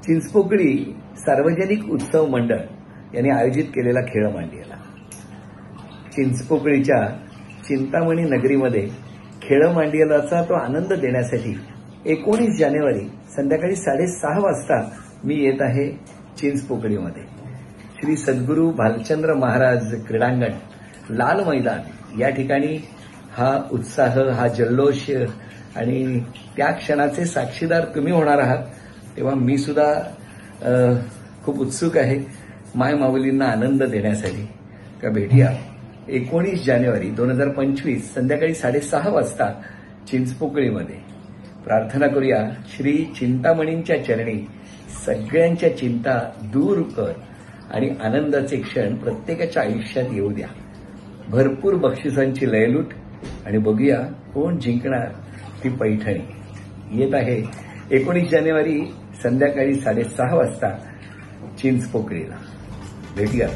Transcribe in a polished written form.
चिंचपोकळी सार्वजनिक उत्सव मंडळ यांनी आयोजित केलेला खेळ मांडियाला चिंचपोकळीच्या चिंतामणी नगरीमध्ये खेळ मांडियालाचा तो आनंद देण्यासाठी 19 जानेवारी संध्याकाळी 6:30 वाजता मी येत आहे चिंचपोकळीमध्ये. श्री सद्गुरू भालचंद्र महाराज क्रीडांगण लाल मैदान या ठिकाणी हा उत्साह, हा जल्लोष आणि त्या क्षणाचे साक्षीदार तुम्ही होणार आहात. तेव्हा मी सुद्धा खूप उत्सुक आहे माय माऊलींना आनंद देण्यासाठी. का भेटूया 19 जानेवारी 2025 संध्याकाळी 6:30 वाजता चिंचपोकळीमध्ये. प्रार्थना करूया श्री चिंतामणींच्या चरणी सगळ्यांच्या चिंता दूर कर आणि आनंदाचे क्षण प्रत्येकाच्या आयुष्यात येऊ द्या. भरपूर बक्षिसांची लयलूट आणि बघूया कोण जिंकणार ती पैठणी. येत आहे 19 जानेवारी संध्याकाळी 6:30 वाजता चिंचपोकळीला. भेटूया.